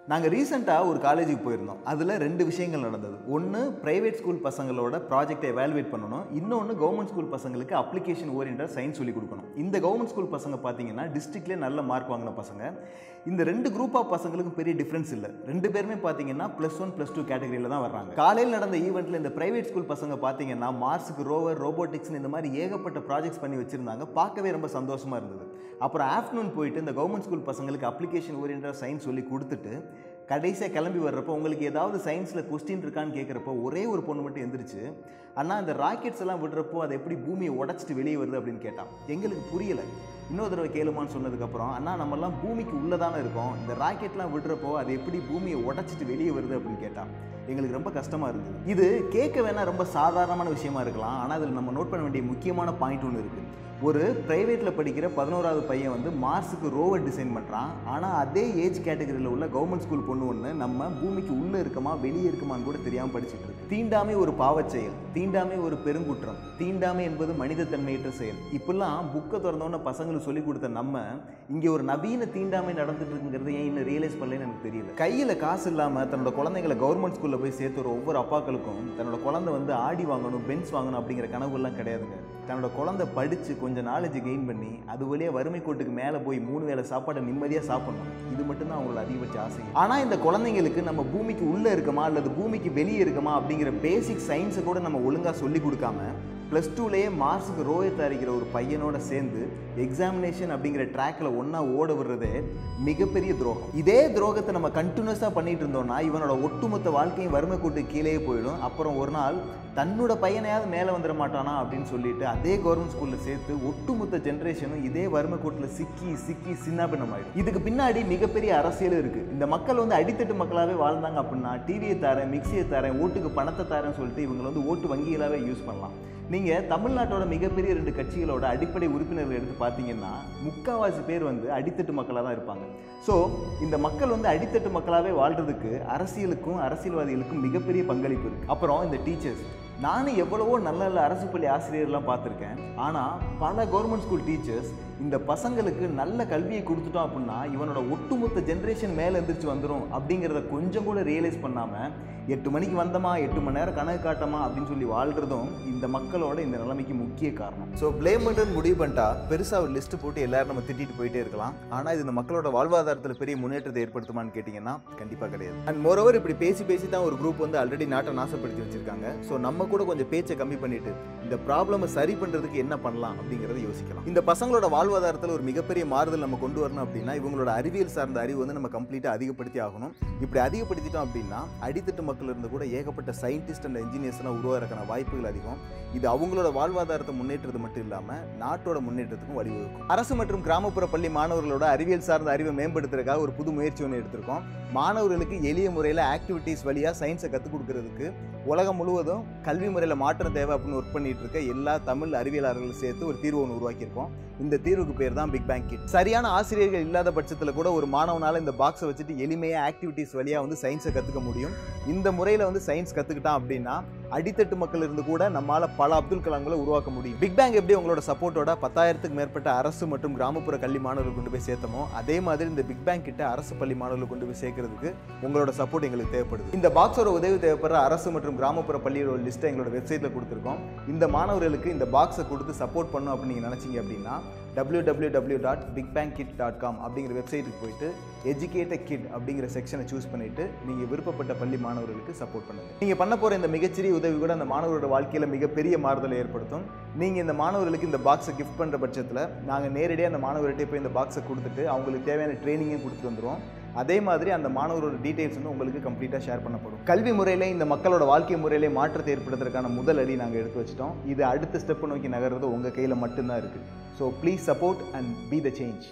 நாங்கள் ரீசெண்டாக ஒரு காலேஜுக்கு போயிருந்தோம். அதில் 2 விஷயங்கள் நடந்தது. ஒன்று, பிரைவேட் ஸ்கூல் பசங்களோட ப்ராஜெக்டை எவாலுவேட் பண்ணணும். இன்னொன்று, கவர்மெண்ட் ஸ்கூல் பசங்களுக்கு அப்ளிகேஷன் ஓரியன்டாக சயின்ஸ் சொல்லிக் கொடுக்கணும். இந்த கவர்மெண்ட் ஸ்கூல் பசங்க பார்த்தீங்கன்னா டிஸ்ட்ரிக்ட்லேயே நல்ல மார்க் வாங்கின பசங்க. இந்த 2 குரூப் ஆஃப் பசங்களுக்கும் பெரிய டிஃப்ரென்ஸ் இல்லை. 2 பேருமே பார்த்தீங்கன்னா +1 +2 கேட்டகரியில் தான் வர்றாங்க. காலையில் நடந்த ஈவெண்ட்டில் இந்த பிரைவேட் ஸ்கூல் பசங்க பார்த்தீங்கன்னா மார்ஸுக்கு ரோவர், ரோபோட்டிக்ஸ்னு இந்த மாதிரி ஏகப்பட்ட ப்ராஜெக்ட்ஸ் பண்ணி வச்சுருந்தாங்க. பார்க்கவே ரொம்ப சந்தோஷமாக இருந்தது. அப்புறம் ஆஃப்டர்நூன் போயிட்டு இந்த கவர்மெண்ட் ஸ்கூல் பசங்களுக்கு அப்ளிகேஷன் ஓரியன்டாக சயின்ஸ் சொல்லி கொடுத்துட்டு கடைசியாக கிளம்பி வர்றப்போ உங்களுக்கு ஏதாவது சயின்ஸில் கொஸ்டின் இருக்கான்னு கேட்குறப்போ ஒரே ஒரு பொண்ணு மட்டும் எந்திரிச்சு, அண்ணா இந்த ராக்கெட்ஸ் எல்லாம் விடுறப்போ அது எப்படி பூமியை உடச்சிட்டு வெளியே வருது அப்படின்னு கேட்டான். எங்களுக்கு புரியலை. இன்னொரு தடவை கேளுமான்னு சொன்னதுக்கப்புறம், அண்ணா நம்மெல்லாம் பூமிக்கு உள்ளே தானே இருக்கோம், இந்த ராக்கெட்லாம் விடுறப்போ அது எப்படி பூமியை உடச்சிட்டு வெளியே வருது அப்படின்னு கேட்டான். எங்களுக்கு ரொம்ப கஷ்டமாக இருந்தது. இது கேட்க வேணால் ரொம்ப சாதாரணமான விஷயமா இருக்கலாம். ஆனால் அதில் நம்ம நோட் பண்ண வேண்டிய முக்கியமான பாயிண்ட் ஒன்று இருக்குது. ஒரு ப்ரைவேட்டில் படிக்கிற 11வது பையன் வந்து மார்ஸுக்கு ரோவர் டிசைன் பண்ணுறான். ஆனால் அதே ஏஜ் கேட்டகரியில் உள்ள கவர்மெண்ட் ஸ்கூல் பொண்ணு ஒன்று நம்ம பூமிக்கு உள்ளே இருக்குமா வெளியே இருக்குமான்னு கூட தெரியாமல் படிச்சுட்டு இருக்கு. தீண்டாமை ஒரு பாவச் செயல், தீண்டாமை ஒரு பெருங்குற்றம், தீண்டாமை என்பது மனித தன்மையற்ற செயல். இப்பெல்லாம் புக்கை திறந்தோன்னு பசங்களுக்கு சொல்லிக் கொடுத்த நம்ம இங்கே ஒரு நவீன தீண்டாமை நடந்துட்டு இருக்குங்கிறத ஏன் இன்னும் ரியலைஸ் பண்ணலன்னு எனக்கு தெரியல. கையில் காசு இல்லாமல் தன்னோட குழந்தைங்களை கவர்மெண்ட் ஸ்கூலில் போய் சேர்த்து ஒவ்வொரு அப்பாக்களுக்கும் தன்னோட குழந்தை வந்து ஆடி வாங்கணும், பென்ஸ் வாங்கணும் அப்படிங்கிற கனவுலாம் கிடையாதுங்க. தன்னோட குழந்தை படித்து கொஞ்சம் நாலேஜ் கெயின் பண்ணி அது வழியாக வறுமை கோட்டுக்கு மேலே போய் 3 வேளை சாப்பாடை நிம்மதியாக சாப்பிடணும். இது மட்டும்தான் அவங்களோட அதிகபட்ச ஆசை. ஆனால் இந்த குழந்தைங்களுக்கு நம்ம பூமிக்கு உள்ளே இருக்கமா அல்லது பூமிக்கு வெளியே இருக்கமா அப்படிங்கிற பேசிக் சயின்ஸை கூட நம்ம ஒழுங்காக சொல்லி கொடுக்காம +2லேயே மார்ஸுக்கு ரோவர் தயாரிக்கிற ஒரு பையனோட சேர்ந்து எக்ஸாமினேஷன் அப்படிங்கிற ட்ராக்கில் ஒன்றா ஓட விடுறதே மிகப்பெரிய துரோகம். இதே துரோகத்தை நம்ம கண்டினியூஸாக பண்ணிட்டு இருந்தோம்னா இவனோட ஒட்டுமொத்த வாழ்க்கையும் வறுமை கூட்டு கீழே போயிடும். அப்புறம் ஒரு நாள் தன்னோட பையனையாவது மேலே வந்துட மாட்டானா அப்படின்னு சொல்லிட்டு அதே கவர்மெண்ட் ஸ்கூலில் சேர்த்து ஒட்டுமொத்த ஜென்ரேஷனும் இதே வறுமை கூட்டில் சிக்கி சின்னாபின்னமாயிடும். இதுக்கு பின்னாடி மிகப்பெரிய அரசியலும் இருக்குது. இந்த மக்கள் வந்து அடித்தட்டு மக்களாகவே வாழ்ந்தாங்க அப்படின்னா டிவியை தரேன், மிக்சியை தரேன், ஓட்டுக்கு பணத்தை தரேன்னு சொல்லிட்டு இவங்களை வந்து ஓட்டு வங்கிகளாகவே யூஸ் பண்ணலாம். நீங்கள் தமிழ்நாட்டோட மிகப்பெரிய 2 கட்சிகளோட அடிப்படை உறுப்பினர்கள் எடுத்து பார்த்தீங்கன்னா முக்கால்வாசி பேர் வந்து அடித்தட்டு மக்களாக தான் இருப்பாங்க. ஸோ இந்த மக்கள் வந்து அடித்தட்டு மக்களாகவே வாழ்கிறதுக்கு அரசியலுக்கும் அரசியல்வாதிகளுக்கும் மிகப்பெரிய பங்களிப்பு இருக்குது. அப்புறம் இந்த டீச்சர்ஸ், நானும் எவ்வளவோ நல்ல அரசு பள்ளி ஆசிரியர்லாம் பார்த்துருக்கேன். ஆனால் பல கவர்மெண்ட் ஸ்கூல் டீச்சர்ஸ் இந்த பசங்களுக்கு நல்ல கல்வியை கொடுத்துட்டோம் அப்படின்னா இவனோட ஒட்டுமொத்த ஜென்ரேஷன் மேலே எந்திரிச்சு வந்துடும் அப்படிங்கிறத கொஞ்சம் கூட ரியலைஸ் பண்ணாமல் 8 மணிக்கு வந்தோமா 8 மணி நேரம் கணக்கு காட்டமா அப்படின்னு சொல்லி வாழ்கிறதும் இந்த மக்களோட இந்த நிலைமைக்கு முக்கிய காரணம். ஸோ பிளேம் பண்ணுறது முடிவு பண்ணிட்டா பெருசாக ஒரு லிஸ்ட்டு போட்டு எல்லாரும் நம்ம திட்டிட்டு போயிட்டே இருக்கலாம். ஆனால் இது இந்த மக்களோட வாழ்வாதாரத்தில் பெரிய முன்னேற்றத்தை ஏற்படுத்துமான்னு கேட்டிங்கன்னா கண்டிப்பாக கிடையாது. அண்ட் மோரோவர் இப்படி பேசி தான் ஒரு குரூப் வந்து ஆல்ரெடி நாட்டை நாசப்படுத்தி வச்சிருக்காங்க. ஸோ நம்ம கூட கொஞ்சம் பேச்சை கம்மி பண்ணிட்டு இந்த ப்ராப்ளமை சரி பண்ணுறதுக்கு என்ன பண்ணலாம் அப்படிங்கிறத யோசிக்கலாம். இந்த பசங்களோட வாழ்வாதாரத்தில் ஒரு மிகப்பெரிய மாறுதல் நம்ம கொண்டு வரணும் அப்படின்னா இவங்களோட அறிவியல் சார்ந்த அறிவு வந்து நம்ம கம்ப்ளீட்டாக அதிகப்படுத்தி ஆகணும். இப்படி அதிகப்படுத்திட்டோம் அப்படின்னா அடித்தட்டு மக்கள் இருந்து கூட ஏகப்பட்ட சயின்டிஸ்ட் அண்ட் இன்ஜினியர்ஸ்லாம் உருவாகிறதுக்கான வாய்ப்புகள் அதிகம். இது அவங்களோட வாழ்வாதாரத்தை முன்னேற்றது மட்டும் இல்லாமல் நாட்டோட முன்னேற்றத்துக்கும் வழிவகுக்கும். அரசு மற்றும் கிராமப்புற பள்ளி மாணவர்களோட அறிவியல் சார்ந்த அறிவை மேம்படுத்துறதுக்காக ஒரு புது முயற்சி ஒன்று எடுத்திருக்கோம். மாணவர்களுக்கு எளிய முறையில் ஆக்டிவிட்டீஸ் வழியாக சயின்ஸை கற்றுக் கொடுக்கறதுக்கு உலகம் முழுவதும் கல்வி முறையில் மாற்றம் தேவை அப்படின்னு ஒர்க் பண்ணிட்டு இருக்க எல்லா தமிழ் அறிவியலாளர்களும் சேர்த்து ஒரு தீர்வு ஒன்று உருவாக்கியிருக்கோம். இந்த தீர்வுக்கு பேர் தான் பிக் பேங் கிட். சரியான ஆசிரியர்கள் இல்லாத பட்சத்தில் கூட ஒரு மாணவனால் இந்த பாக்ஸை வச்சுட்டு எளிமையாக ஆக்டிவிட்டீஸ் வழியாக வந்து சயின்ஸை கற்றுக்க முடியும். இந்த முறையில் வந்து சயின்ஸ் கற்றுக்கிட்டான் அப்படின்னா அடித்தட்டு மக்கள் இருந்து கூட நம்மளால் பல அப்துல் கலாம்களை உருவாக்க முடியும். பிக் பேங் எப்படி உங்களோட சப்போர்ட்டோட 10,000க்கும் மேற்பட்ட அரசு மற்றும் கிராமப்புற கல்வி மாணவர்கள் கொண்டு போய் சேர்த்தமோ அதே மாதிரி இந்த பிக் பேங் கிட்ட அரசு பள்ளி மாணவர்கள் கொண்டு போய் சேர்க்கறதுக்கு உங்களோட சப்போர்ட் எங்களுக்கு தேவைப்படுது. இந்த பாக்ஸோட உதவி தேவைப்படுற அரசு மற்றும் கிராமப்புற பள்ளியோட லிஸ்ட்டை எங்களோட வெப்சைட்டில் கொடுத்துருக்கோம். இந்த மாணவர்களுக்கு இந்த பாக்ஸை கொடுத்து சப்போர்ட் பண்ணணும் அப்படின்னு நீங்கள் நினச்சிங்க அப்படின்னா www.bigbangkit.com அப்படிங்கிற வெப்சைட்டுக்கு போயிட்டு எஜுகேட் கிட் அப்படிங்கிற செக்ஷனை சூஸ் பண்ணிட்டு நீங்கள் விருப்பப்பட்ட பள்ளி மாணவர்களுக்கு சப்போர்ட் பண்ணுங்கள். நீங்கள் பண்ண போகிற இந்த மிகச்சிறிய உதவி கூட அந்த மாணவரோட வாழ்க்கையில் மிகப்பெரிய மாறுதலை ஏற்படுத்தும். நீங்கள் இந்த மாணவர்களுக்கு இந்த பாக்ஸை கிஃப்ட் பண்ணுற பட்சத்தில் நாங்கள் நேரடியாக அந்த மாணவர்கிட்ட போய் இந்த பாக்ஸை கொடுத்துட்டு அவங்களுக்கு தேவையான ட்ரைனிங்கும் கொடுத்துட்டு வந்துடுவோம். அதே மாதிரி அந்த மாணவரோட டீட்டெயில்ஸ் வந்து உங்களுக்கு கம்ப்ளீட்டாக ஷேர் பண்ணப்படும். கல்வி முறையிலே இந்த மக்களோட வாழ்க்கை முறையிலே மாற்றத்தை ஏற்படுத்துறதுக்கான முதல் அடி நாங்கள் எடுத்து வச்சிட்டோம். இது அடுத்த ஸ்டெப்பை நோக்கி நகர்றது உங்கள் கையில் மட்டும்தான் இருக்குது. So please support and be the change.